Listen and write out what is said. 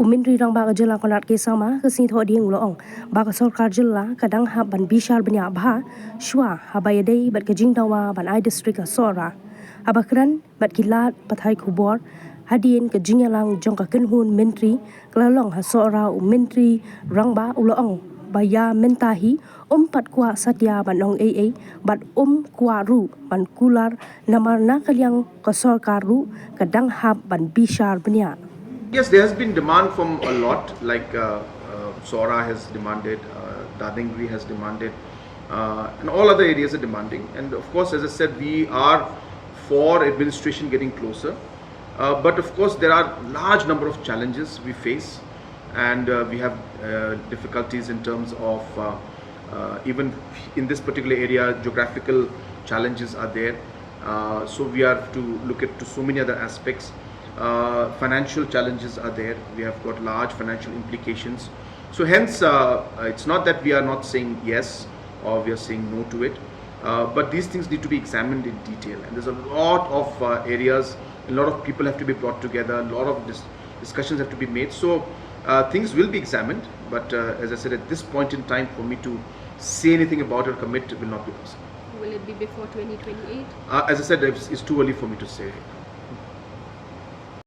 Umintri rang baga jela Conrad Sangma kesin tho ding uloong baga Sohra jela kadang hab ban bishar bniah bha shwa habayadei bat kejing tawa ban I district Sohra habakran bat kilat pathai khubor hadien kejing yalang jong ka kenhun mentri klalong ha Sohra mentri rang ba uloong baya mentahi pat kwa satya ban ong AA bat kwa ru ban kular namar nakaliang ka sarkar ru kadang hab ban bishar bniah. Yes, there has been demand from a lot, like Sohra has demanded, Dadingri has demanded, and all other areas are demanding. And of course, as I said, we are for administration getting closer. But of course, there are large number of challenges we face, and we have difficulties in terms of even in this particular area, geographical challenges are there. So we have to look at to so many other aspects. Financial challenges are there. We have got large financial implications. So hence, it's not that we are not saying yes or we are saying no to it, but these things need to be examined in detail. And there's a lot of areas, a lot of people have to be brought together, a lot of discussions have to be made. So things will be examined, but as I said, at this point in time, for me to say anything about it or commit will not be possible. Will it be before 2028? As I said, it's too early for me to say.